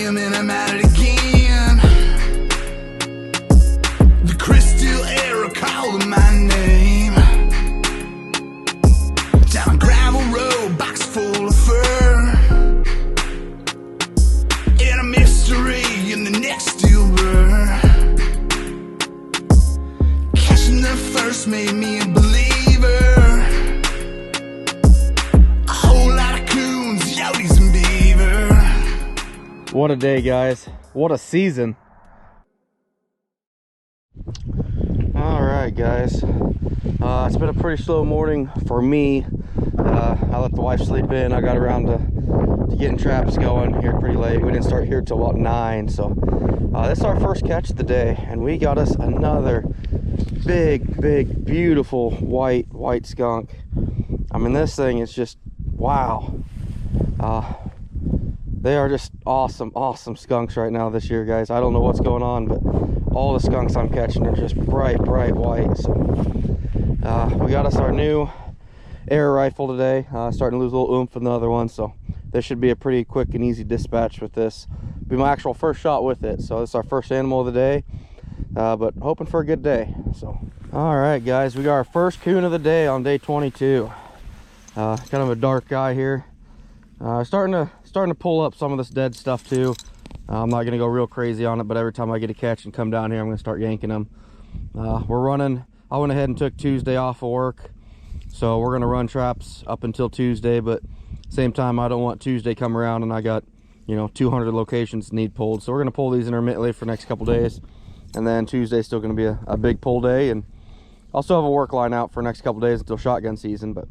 him and I'm at it again. The crystal air calling my name. Down a gravel road, box full of fur, and a mystery in the next steel blur. Catching the first made me a believer. A whole lot of coons, yotes, and beaver. What a day, guys. What a season. All right, guys. It's been a pretty slow morning for me. I let the wife sleep in. I got around to getting traps going here pretty late. We didn't start here till about 9. So this is our first catch of the day, and we got us another big, beautiful white skunk. I mean, this thing is just wow. They are just awesome skunks right now this year, guys. I don't know what's going on, but all the skunks I'm catching are just bright white. So we got us our new air rifle today. Starting to lose a little oomph from the other one, so this should be a pretty quick and easy dispatch with this. Be my actual first shot with it, so this is our first animal of the day, but hoping for a good day. So all right, guys, we got our first coon of the day on day 22. Kind of a dark guy here. Starting to pull up some of this dead stuff too. I'm not gonna go real crazy on it, but every time I get a catch and come down here, I'm gonna start yanking them. We're running. I went ahead and took Tuesday off of work, so we're gonna run traps up until Tuesday, but same time I don't want Tuesday come around and I got, you know, 200 locations need pulled. So we're gonna pull these intermittently for the next couple days, and then Tuesday's still gonna be a big pull day, and I'll still have a work line out for the next couple days until shotgun season. But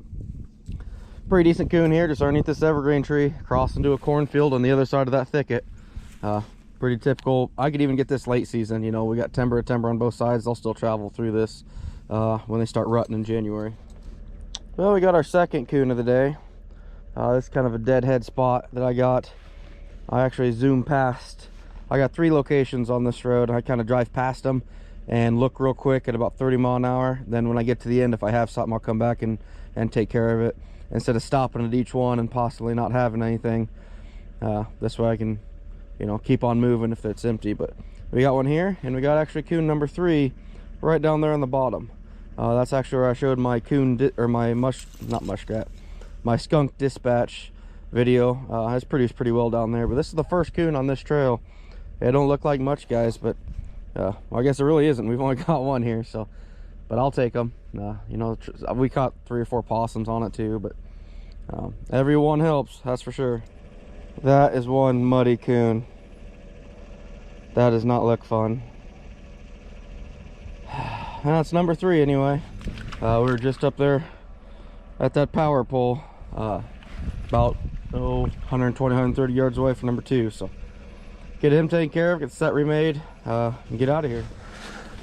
pretty decent coon here, just underneath this evergreen tree, cross into a cornfield on the other side of that thicket. Pretty typical. I could even get this late season. You know, we got timber on both sides. They'll still travel through this when they start rutting in January. Well, we got our second coon of the day. This is kind of a deadhead spot that I got. I actually zoomed past. I got 3 locations on this road. I kind of drive past them and look real quick at about 30 mile an hour. Then when I get to the end, if I have something, I'll come back and take care of it, instead of stopping at each one and possibly not having anything. This way I can, you know, keep on moving if it's empty. But we got one here, and we got actually coon number 3 right down there on the bottom. That's actually where I showed my coon my skunk dispatch video. Has produced pretty well down there, but this is the first coon on this trail. It don't look like much, guys, but well, I guess it really isn't. We've only got one here, so, but I'll take them. You know, we caught 3 or 4 possums on it too, but every one helps, that's for sure. That is one muddy coon. That does not look fun. That's number 3 anyway. We were just up there at that power pole, about 120, 130 yards away from number 2. So get him taken care of, get the set remade, and get out of here.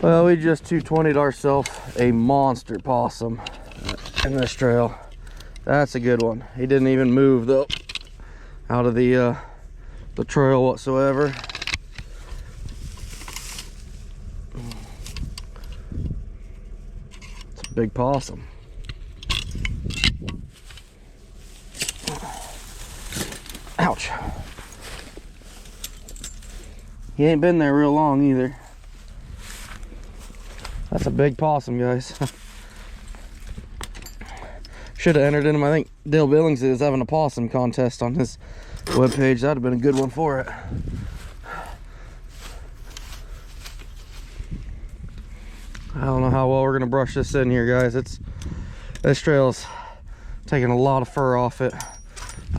Well, we just 220'd ourselves a monster possum in this trail. That's a good one. He didn't even move though out of the trail whatsoever. It's a big possum. Ouch. He ain't been there real long either. That's a big possum, guys. Should have entered him. I think Dale Billings is having a possum contest on his webpage. That'd have been a good one for it. I don't know how well we're gonna brush this in here, guys. This trail's taking a lot of fur off it.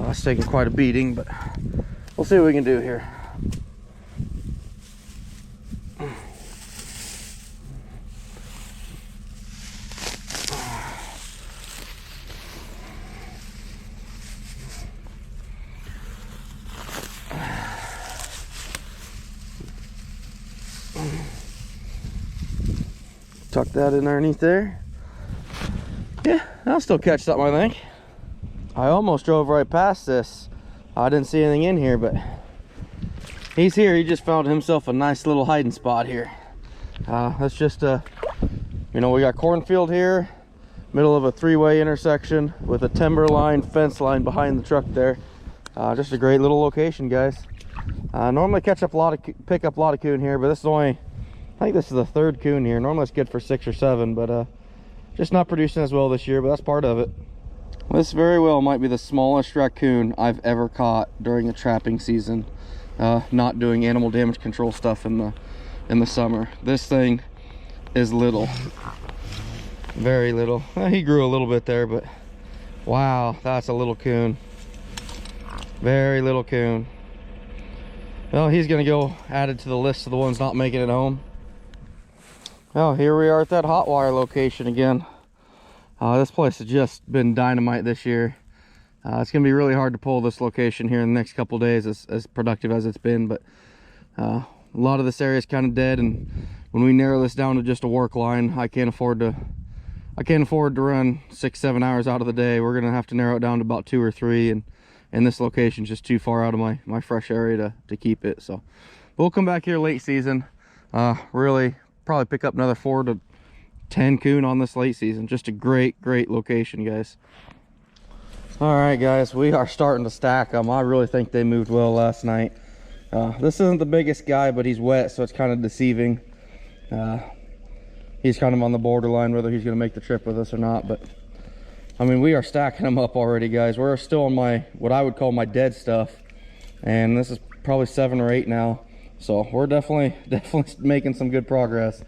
It's taking quite a beating, but we'll see what we can do here. Tuck that in underneath there. Yeah, I'll still catch something, I think. I almost drove right past this. I didn't see anything in here, but he's here. He just found himself a nice little hiding spot here. That's just a, you know, we got cornfield here, middle of a 3-way intersection with a timber line, fence line behind the truck there. Just a great little location, guys. Normally pick up a lot of coon here, but this is only, I think this is the 3rd coon here. Normally it's good for 6 or 7, but just not producing as well this year, but that's part of it. This very well might be the smallest raccoon I've ever caught during the trapping season, not doing animal damage control stuff in the summer. This thing is little, very little. He grew a little bit there, but wow, that's a little coon. Very little coon. Well, he's gonna go added to the list of the ones not making it home. Well, here we are at that hot wire location again. This place has just been dynamite this year. It's gonna be really hard to pull this location here in the next couple days, as productive as it's been, but a lot of this area is kind of dead, and when we narrow this down to just a work line, I can't afford to run 6-7 hours out of the day. We're gonna have to narrow it down to about 2 or 3, and this location's just too far out of my fresh area to keep it. So we'll come back here late season, really probably pick up another 4 to 10 coon on this late season. Just a great location, guys. All right, guys, we are starting to stack them. I really think they moved well last night. This isn't the biggest guy, but he's wet, so it's kind of deceiving. He's kind of on the borderline whether he's going to make the trip with us or not, but I mean, we are stacking them up already, guys. We're still on what I would call my dead stuff, and this is probably 7 or 8 now, so we're definitely making some good progress.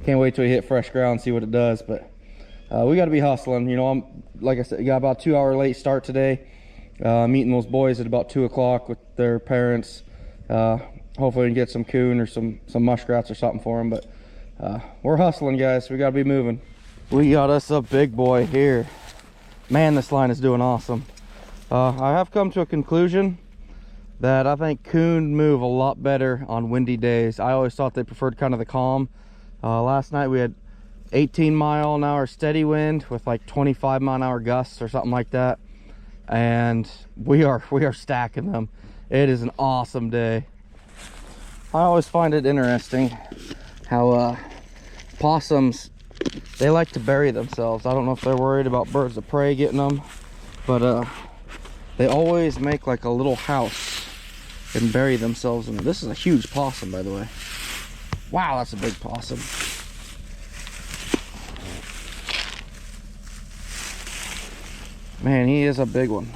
Can't wait till we hit fresh ground and see what it does, but we got to be hustling. You know, like I said, got about 2 hour late start today. Meeting those boys at about 2 o'clock with their parents. Hopefully we can get some coon or some muskrats or something for them, but we're hustling, guys. We got to be moving. We got us a big boy here. Man, this line is doing awesome. I have come to a conclusion that I think coon move a lot better on windy days. I always thought they preferred kind of the calm. Last night we had 18-mile-an-hour steady wind with like 25-mile-an-hour gusts or something like that, and we are stacking them. It is an awesome day. I always find it interesting how possums, they like to bury themselves. I don't know if they're worried about birds of prey getting them, but they always make like a little house and bury themselves in it. This is a huge possum, by the way. Wow, that's a big possum. Man, he is a big one.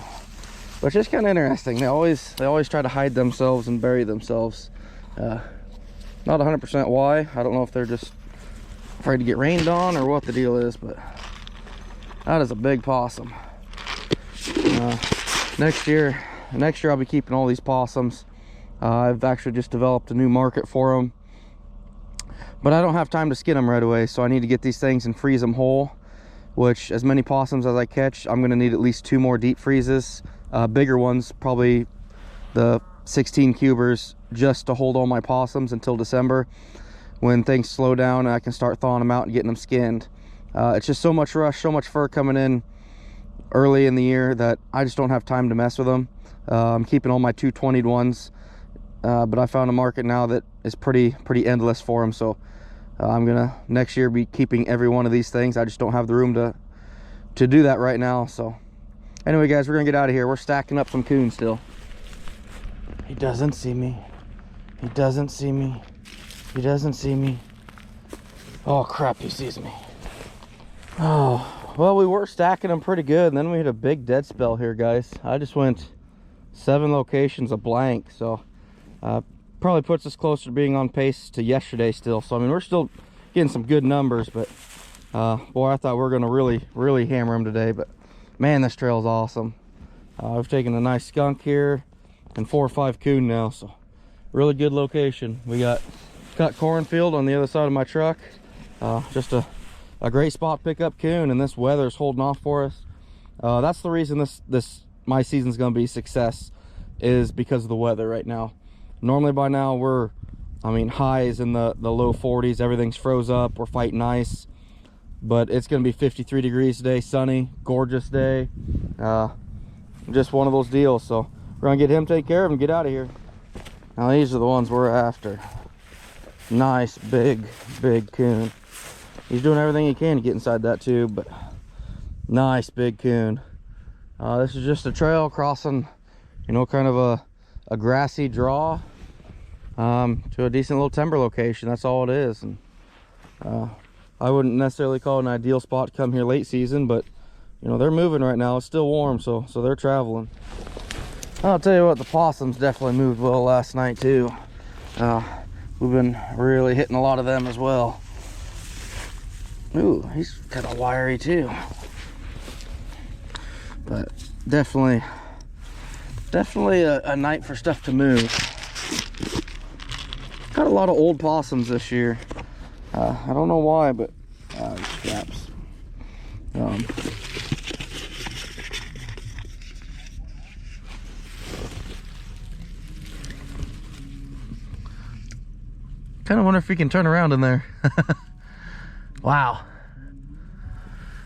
But it's just kind of interesting. They always try to hide themselves and bury themselves. Not 100% why. I don't know if they're just afraid to get rained on or what the deal is, but that is a big possum. Next year I'll be keeping all these possums. I've actually just developed a new market for them, but I don't have time to skin them right away, so I need to get these things and freeze them whole, which, as many possums as I catch, I'm going to need at least 2 more deep freezes, bigger ones, probably the 16 cubers, just to hold all my possums until December, when things slow down and I can start thawing them out and getting them skinned. It's just so much rush, so much fur coming in early in the year that I just don't have time to mess with them. I'm keeping all my 220'd ones, but I found a market now that is pretty endless for them, so I'm gonna next year be keeping every one of these things. I just don't have the room to do that right now. So anyway, guys, we're gonna get out of here. We're stacking up some coon still. He doesn't see me. He doesn't see me. He doesn't see me. Oh crap, he sees me. Oh, well, we were stacking them pretty good, and then we had a big dead spell here, guys. I just went 7 locations a blank, so probably puts us closer to being on pace to yesterday still. So I mean, we're still getting some good numbers, but boy, I thought we were gonna really hammer them today. But man, this trail is awesome. I've taken a nice skunk here and 4 or 5 coon now, so really good location. We got cut cornfield on the other side of my truck. Just a great spot to pick up coon, and this weather's holding off for us. That's the reason my season's gonna be a success, is because of the weather right now. Normally by now we're, I mean, highs in the low 40s, everything's froze up, we're fighting ice, but it's gonna be 53 degrees today, sunny, gorgeous day. Just one of those deals. So we're gonna get him, take care of him, get out of here. Now these are the ones we're after. Nice big coon. He's doing everything he can to get inside that tube, but nice big coon. This is just a trail crossing, you know, kind of a grassy draw. to a decent little timber location. That's all it is. And I wouldn't necessarily call it an ideal spot to come here late season, but you know, they're moving right now. It's still warm, so they're traveling. I'll tell you what, the possums definitely moved well last night too. We've been really hitting a lot of them as well. Ooh, he's kind of wiry too. But definitely a night for stuff to move. Got a lot of old possums this year. I don't know why, but scraps. Kind of wonder if we can turn around in there. Wow.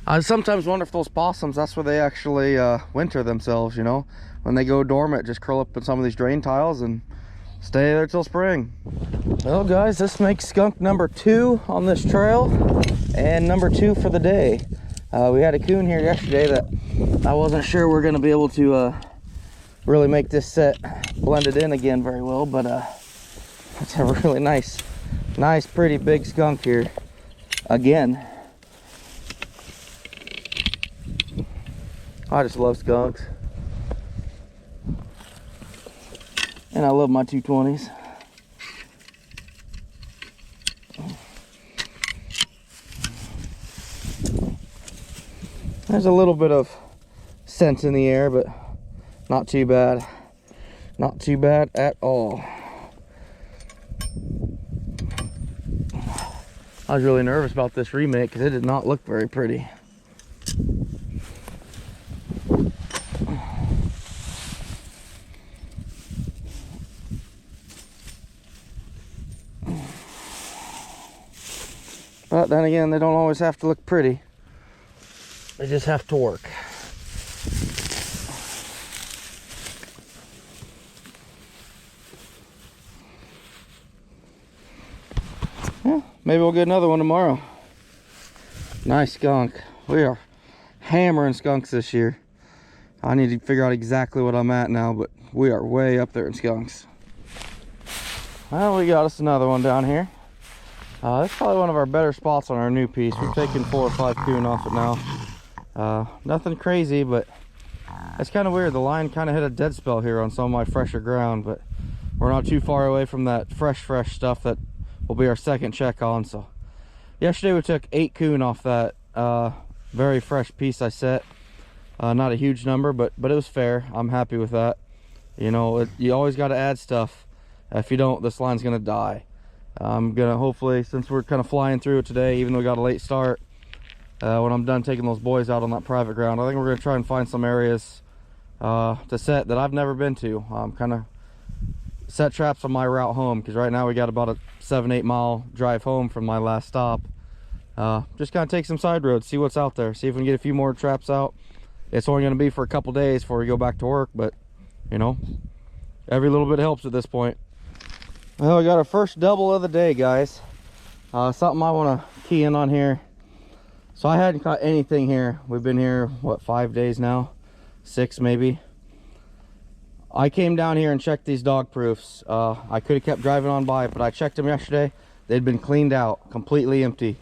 I sometimes wonder if those possums, that's where they actually winter themselves, you know. When they go dormant, just curl up in some of these drain tiles and stay there till spring. Well guys, this makes skunk number 2 on this trail and number 2 for the day. We had a coon here yesterday that I wasn't sure we're gonna be able to really make this set blended in again very well, but it's a really nice pretty big skunk here again. I just love skunks. And I love my 220s. There's a little bit of scent in the air, but not too bad. Not too bad at all. I was really nervous about this remake because it did not look very pretty. But then again, they don't always have to look pretty. They just have to work. Yeah, maybe we'll get another one tomorrow. Nice skunk. We are hammering skunks this year. I need to figure out exactly what I'm at now, but we are way up there in skunks. Well, we got us another one down here. That's probably one of our better spots on our new piece. We've taken 4 or 5 coon off it now. Nothing crazy, but it's kind of weird. The line kind of hit a dead spell here on some of my fresher ground, but we're not too far away from that fresh stuff that will be our second check on. So yesterday we took 8 coon off that very fresh piece I set. Not a huge number, but it was fair. I'm happy with that. You know, you always got to add stuff. If you don't, this line's gonna die. I'm gonna hopefully, since we're kind of flying through it today, even though we got a late start, when I'm done taking those boys out on that private ground, I think we're gonna try and find some areas to set that I've never been to. Kind of set traps on my route home, because right now we got about a 7-8 mile drive home from my last stop. Just kind of take some side roads, see what's out there, see if we can get a few more traps out. It's only going to be for a couple days before we go back to work, but you know, every little bit helps at this point. Well, we got our first double of the day, guys. Something I want to key in on here. So I hadn't caught anything here. We've been here, what, 5 days now? 6 maybe. I came down here and checked these dog proofs. I could have kept driving on by, but I checked them yesterday. They'd been cleaned out, completely empty.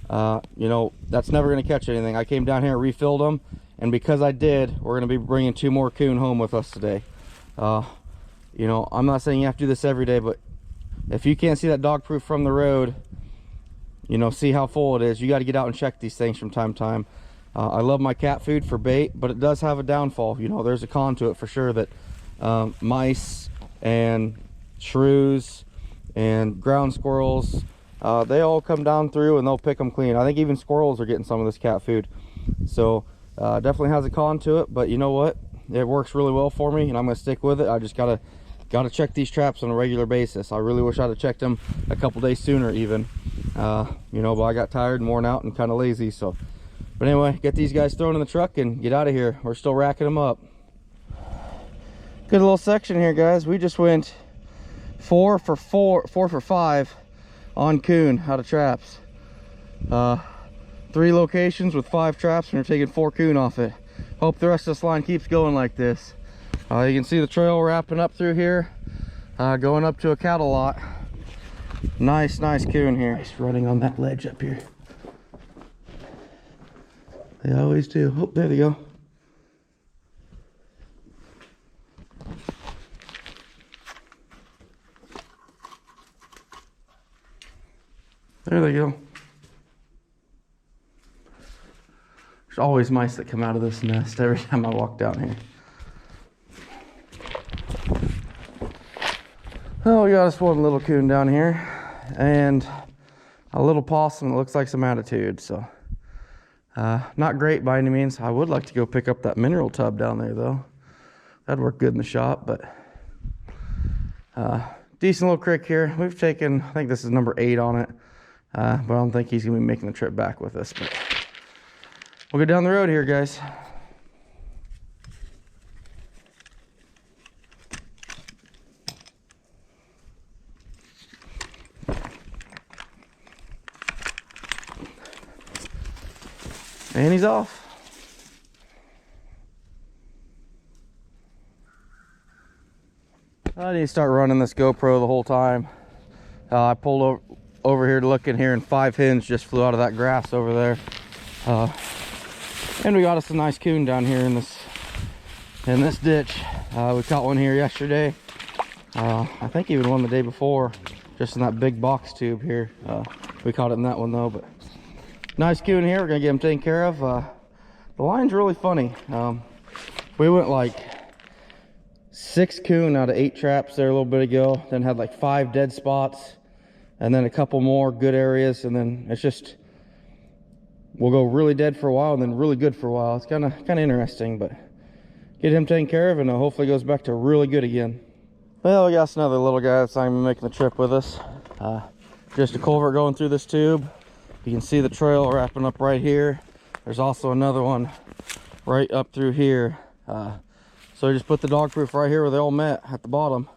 You know, that's never going to catch anything. I came down here, refilled them, and because I did, we're going to be bringing 2 more coon home with us today. You know, I'm not saying you have to do this every day, but if you can't see that dog proof from the road, you know, see how full it is, you got to get out and check these things from time to time. I love my cat food for bait, but it does have a downfall. You know, there's a con to it for sure, that mice and shrews and ground squirrels, they all come down through and they'll pick them clean. I think even squirrels are getting some of this cat food. So definitely has a con to it, but you know what? It works really well for me, and I'm gonna stick with it. I just gotta check these traps on a regular basis. I really wish I'd have checked them a couple days sooner even. You know, but I got tired and worn out and kind of lazy. So, but anyway, get these guys thrown in the truck and get out of here. We're still racking them up. Good little section here, guys. We just went 4 for 5 on coon out of traps. 3 locations with 5 traps, and we're taking 4 coon off it. Hope the rest of this line keeps going like this. You can see the trail wrapping up through here. going up to a cattle lot. Nice coon here. Nice running on that ledge up here. They always do. Oh, there they go. There they go. There's always mice that come out of this nest every time I walk down here. Oh, we got us one little coon down here and a little possum that looks like some attitude. So not great by any means. I would like to go pick up that mineral tub down there though. That'd work good in the shop, but decent little crick here. We've taken, I think this is number 8 on it, but I don't think he's gonna be making the trip back with us. But we'll go down the road here, guys. And he's off. I need to start running this GoPro the whole time. I pulled over here to look in here and 5 hens just flew out of that grass over there. And we got us a nice coon down here in this ditch. We caught one here yesterday. I think even one the day before, just in that big box tube here. We caught it in that one though, but nice coon here. We're gonna get him taken care of. The line's really funny. We went like 6 coon out of 8 traps there a little bit ago, then had like 5 dead spots, and then a couple more good areas, and then it's just, we'll go really dead for a while and then really good for a while. It's kind of interesting, but get him taken care of and hopefully goes back to really good again. Well, we got another little guy that's not even making the trip with us. Just a culvert going through this tube. You can see the trail wrapping up right here. There's also another one right up through here. So I just put the dog proof right here where they all met at the bottom.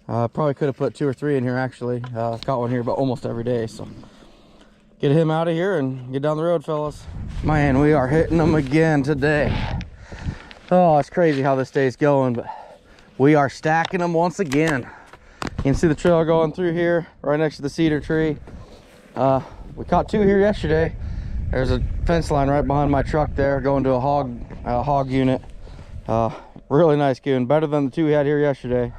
Probably could have put 2 or 3 in here actually. Caught one here about almost every day. So get him out of here and get down the road, fellas. Man, we are hitting them again today. Oh, it's crazy how this day's going, but we are stacking them once again. You can see the trail going through here right next to the cedar tree. We caught 2 here yesterday. There's a fence line right behind my truck there going to a hog unit. Really nice coon, better than the 2 we had here yesterday.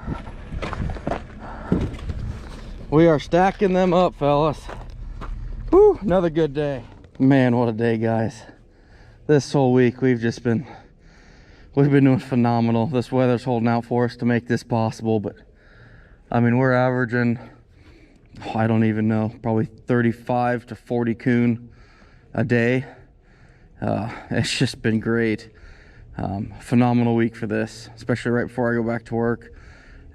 We are stacking them up, fellas. Whew, another good day. Man, what a day, guys. This whole week we've been doing phenomenal. This weather's holding out for us to make this possible, but I mean, we're averaging, I don't even know, probably 35 to 40 coon a day. It's just been great. Phenomenal week for this, especially right before I go back to work.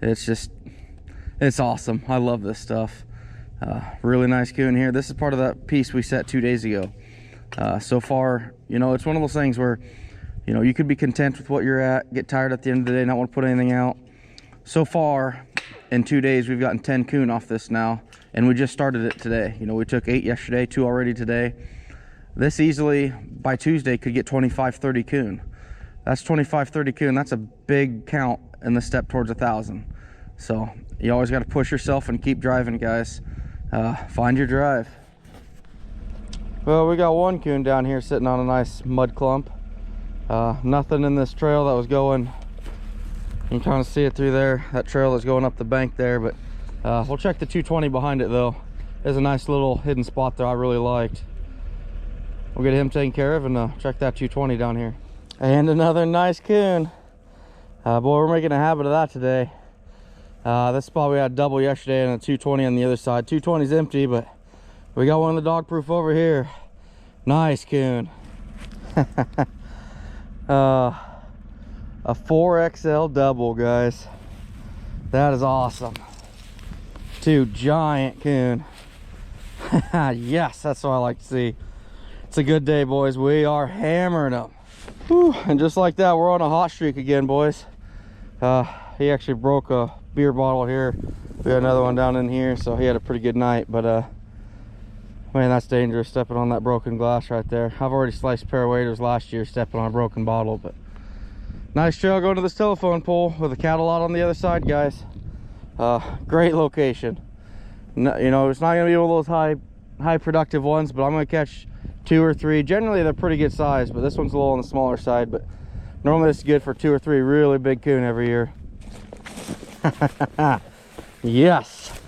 It's awesome. I love this stuff. Really nice coon here. This is part of that piece we set 2 days ago. So far, you know, it's one of those things where, you know, you could be content with what you're at, get tired at the end of the day, not want to put anything out. So far, in 2 days, we've gotten 10 coon off this now, and we just started it today. You know, we took 8 yesterday, 2 already today. This easily, by Tuesday, could get 25, 30 coon. That's 25, 30 coon. That's a big count in the step towards 1,000. So you always got to push yourself and keep driving, guys. Find your drive. Well, we got 1 coon down here sitting on a nice mud clump. Nothing in this trail that was going, you can kind of see it through there. That trail is going up the bank there, but we'll check the 220 behind it though. There's a nice little hidden spot there I really liked. We'll get him taken care of and check that 220 down here. And another nice coon. Boy, we're making a habit of that today. This spot we had double yesterday and a 220 on the other side. 220's empty, but we got one of the dog proof over here. Nice coon. A 4XL double, guys. That is awesome. 2 giant coon. Yes, that's what I like to see. It's a good day, boys. We are hammering them. Whew. And just like that, we're on a hot streak again, boys. He actually broke a beer bottle here. We had another one down in here, so he had a pretty good night. But man, that's dangerous, stepping on that broken glass right there. I've already sliced a pair of waders last year stepping on a broken bottle. But nice trail going to this telephone pole with a cattle lot on the other side, guys. Great location. No, you know, it's not gonna be one of those high productive ones, but I'm gonna catch 2 or 3. Generally they're pretty good size, but this one's a little on the smaller side. But normally it's good for 2 or 3 really big coon every year. Yes,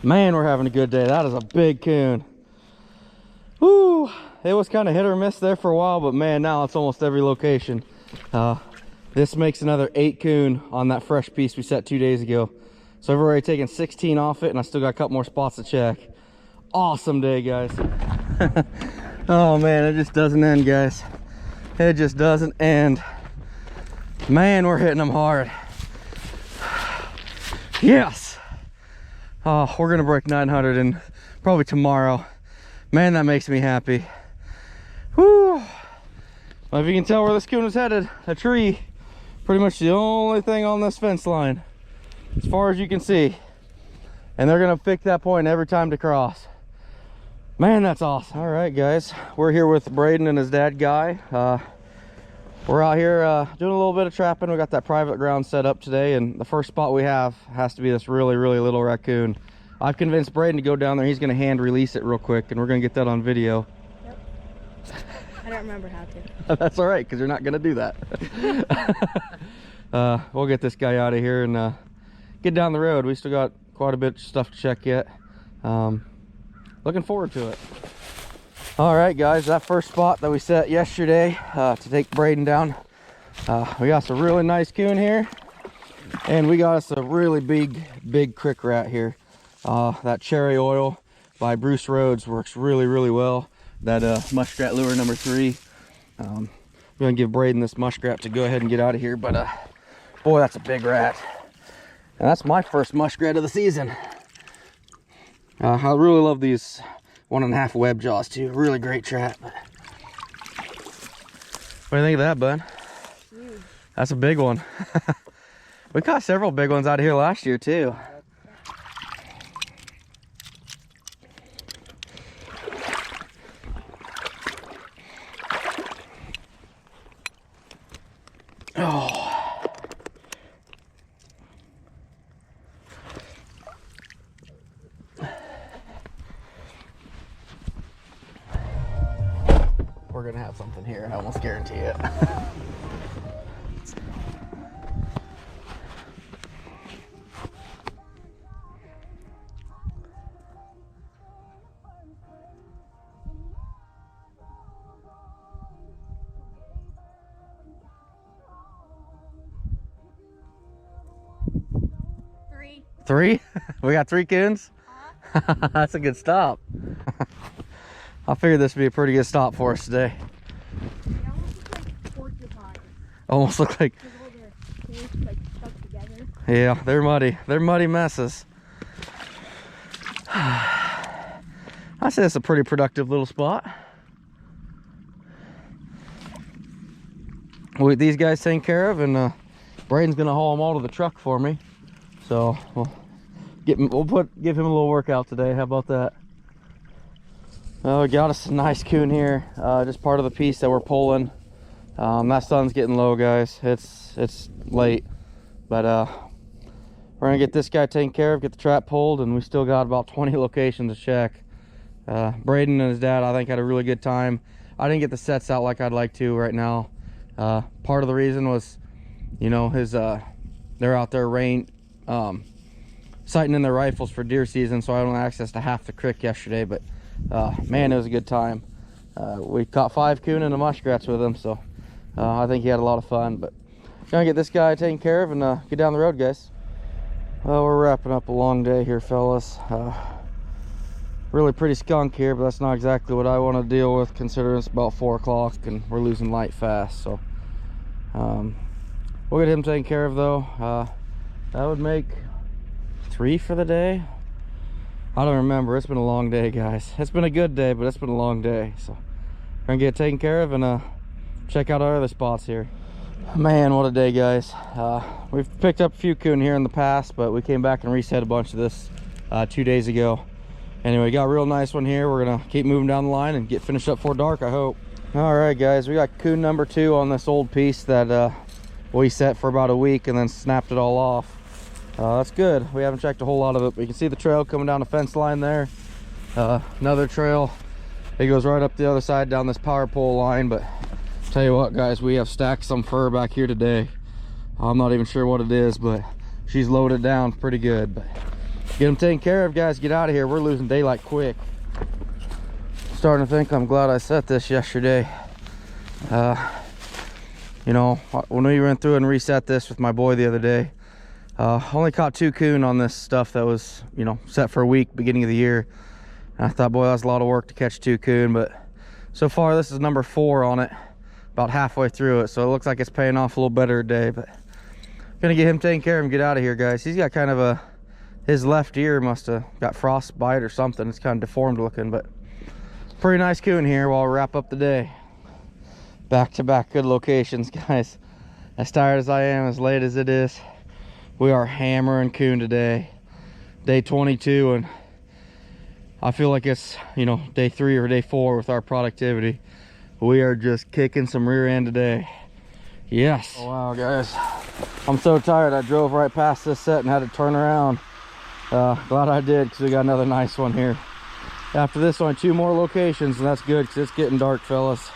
man, we're having a good day. That is a big coon. Woo! It was kind of hit or miss there for a while, but man, now it's almost every location. This makes another 8 coon on that fresh piece we set 2 days ago. So I've already taken 16 off it, and I still got a couple more spots to check. Awesome day, guys. Oh man, it just doesn't end, guys. It just doesn't end. Man, we're hitting them hard. Yes. Oh, we're gonna break 900 and probably tomorrow. Man, that makes me happy. Whew. Well, if you can tell where this coon is headed, a tree. Pretty much the only thing on this fence line, as far as you can see. And they're gonna pick that point every time to cross. Man, that's awesome. All right, guys, we're here with Braden and his dad, Guy. We're out here doing a little bit of trapping. We got that private ground set up today, and the first spot we have has to be this really little raccoon. I've convinced Braden to go down there. He's gonna hand release it real quick, and we're gonna get that on video. Yep. I don't remember how to. That's all right, because you're not gonna do that. We'll get this guy out of here and get down the road. We still got quite a bit of stuff to check yet. Looking forward to it. All right, guys, that first spot that we set yesterday to take Braden down, we got some really nice coon here, and we got us a really big crick rat here. That cherry oil by Bruce Rhodes works really well. That muskrat lure number 3. I'm gonna give Braden this muskrat to go ahead and get out of here, but boy, that's a big rat, and that's my first muskrat of the season. I really love these 1.5 web jaws too. Really great trap. What do you think of that, bud? Huge. That's a big one. We caught several big ones out of here last year too. Oh. We're gonna have something here, I almost guarantee it. Three? We got 3 coons? That's a good stop. I figured this would be a pretty good stop for us today. They almost look like porcupines. Almost look like... Because all their hairs like stuck together. Yeah, they're muddy. They're muddy messes. I say it's a pretty productive little spot. We'll get these guys taken care of, and Braden's gonna haul them all to the truck for me. So we'll give him a little workout today. How about that? We got us a nice coon here, just part of the piece that we're pulling. That sun's getting low, guys. It's late, but we're gonna get this guy taken care of, get the trap pulled, and we still got about 20 locations to check. Braden and his dad, I think, had a really good time. I didn't get the sets out like I'd like to right now. Part of the reason was, you know, they're out there sighting in their rifles for deer season, so I don't have access to half the crick yesterday, but man, it was a good time. We caught 5 coon and a muskrats with him, so I think he had a lot of fun. But gonna get this guy taken care of and get down the road, guys. Well, we're wrapping up a long day here, fellas. Really pretty skunk here, but that's not exactly what I want to deal with, considering it's about 4 o'clock and we're losing light fast. So we'll get him taken care of, though. That would make 3 for the day. I don't remember. It's been a long day, guys. It's been a good day, but it's been a long day. So we're gonna get it taken care of and check out our other spots here. Man, what a day, guys. We've picked up a few coon here in the past, but we came back and reset a bunch of this 2 days ago. Anyway, we got a real nice one here. We're gonna keep moving down the line and get finished up before dark, I hope. All right, guys, we got coon number 2 on this old piece that we set for about a week and then snapped it all off. That's good. We haven't checked a whole lot of it, but you can see the trail coming down the fence line there. Another trail. It goes right up the other side down this power pole line. But tell you what, guys, we have stacked some fur back here today. I'm not even sure what it is, but she's loaded down pretty good. But get them taken care of, guys. Get out of here. We're losing daylight quick. Starting to think I'm glad I set this yesterday. You know, when we went through and reset this with my boy the other day, only caught 2 coon on this stuff that was, you know, set for a week beginning of the year. And I thought, boy, that was a lot of work to catch 2 coon, but so far this is number 4 on it, about halfway through it, so it looks like it's paying off a little better today. But gonna get him taken care of and get out of here, guys. He's got kind of his left ear must have got frostbite or something. It's kind of deformed looking, but pretty nice coon here while we wrap up the day. Back to back good locations, guys. As tired as I am, as late as it is, we are hammering coon today. Day 22, and I feel like it's, you know, day 3 or day 4 with our productivity. We are just kicking some rear end today. Yes. Oh, wow, guys, I'm so tired. I drove right past this set and had to turn around. Glad I did, because we got another nice one here. After this, only 2 more locations, and that's good because it's getting dark, fellas.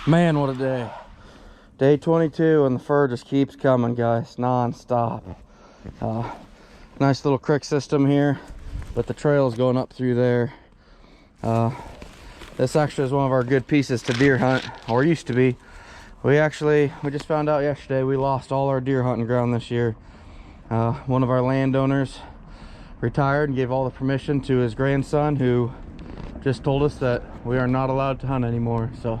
Man, what a day. Day 22, and the fur just keeps coming, guys, non-stop. Nice little creek system here, but the trail is going up through there. This actually is one of our good pieces to deer hunt, or used to be. We just found out yesterday we lost all our deer hunting ground this year. One of our landowners retired and gave all the permission to his grandson, who just told us that we are not allowed to hunt anymore. So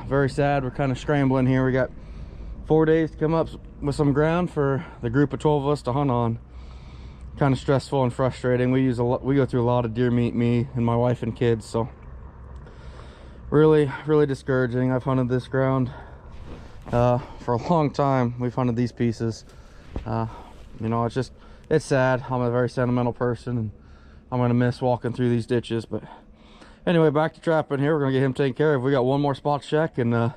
very sad. We're kind of scrambling here. We got 4 days to come up with some ground for the group of 12 of us to hunt on. Kind of stressful and frustrating. We go through a lot of deer meat, me and my wife and kids, so really discouraging. I've hunted this ground for a long time. We've hunted these pieces. You know, it's sad. I'm a very sentimental person, and I'm gonna miss walking through these ditches. But anyway, back to trapping here. We're gonna get him taken care of. We got 1 more spot check, and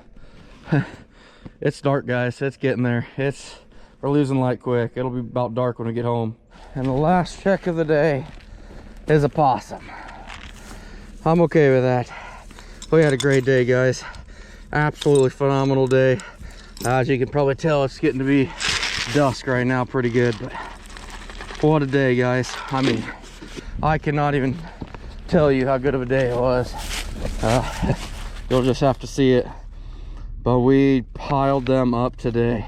it's dark, guys. It's getting there. We're losing light quick. It'll be about dark when we get home. And the last check of the day is a possum. I'm okay with that. We had a great day, guys. Absolutely phenomenal day. As you can probably tell, it's getting to be dusk right now pretty good, but what a day, guys. I mean, I cannot even tell you how good of a day it was. You'll just have to see it. But we piled them up today.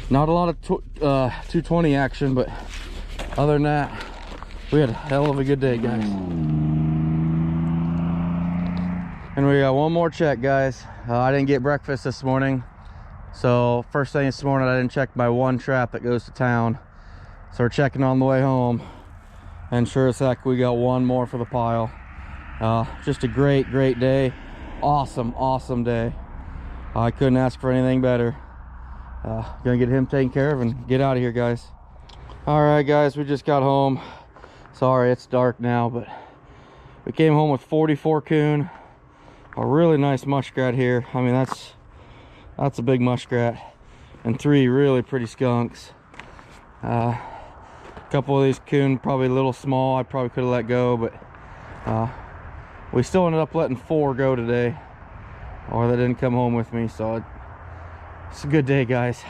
Not a lot of 220 action, but other than that, we had a hell of a good day, guys. And we got 1 more check, guys. I didn't get breakfast this morning, so first thing this morning I didn't check my 1 trap that goes to town. So we're checking on the way home, and sure as heck we got 1 more for the pile. Just a great day. Awesome day. I couldn't ask for anything better. Gonna get him taken care of and get out of here, guys. All right, guys, we just got home. Sorry, it's dark now, but we came home with 44 coon, a really nice muskrat here. I mean, that's a big muskrat, and 3 really pretty skunks. A couple of these coon probably a little small. I probably could have let go, but we still ended up letting 4 go today, or they didn't come home with me. So it's a good day, guys.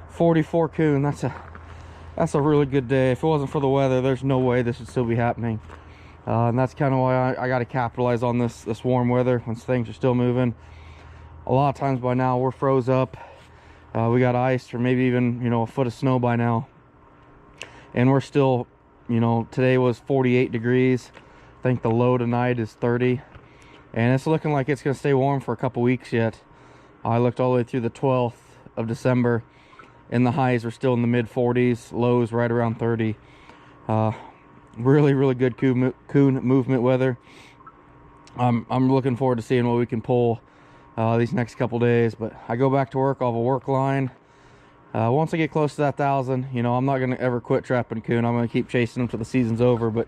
44 coon, that's a really good day. If it wasn't for the weather, there's no way this would still be happening. And that's kind of why I got to capitalize on this warm weather when things are still moving. A lot of times by now we're froze up. We got ice, or maybe even, you know, a foot of snow by now, and we're still, you know, today was 48 degrees. I think the low tonight is 30, and it's looking like it's gonna stay warm for a couple weeks yet. I looked all the way through the 12th of December, and the highs are still in the mid 40s, lows right around 30. Really good coon movement weather. I'm looking forward to seeing what we can pull these next couple days. But I go back to work. I'll have a work line. Once I get close to that 1,000, you know, I'm not going to ever quit trapping coon. I'm going to keep chasing them till the season's over. But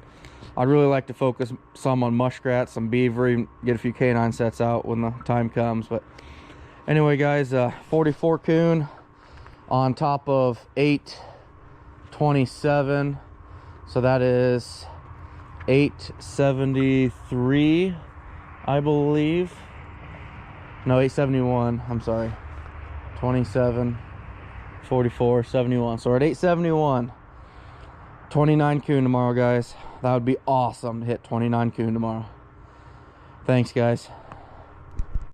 I'd really like to focus some on muskrat, some beaver, and get a few canine sets out when the time comes. But anyway, guys, 44 coon on top of 8 27. So that is 873, I believe. No, 871. I'm sorry. 27, 44, 71. So we're at 871. 29 coon tomorrow, guys. That would be awesome to hit 29 coon tomorrow. Thanks, guys.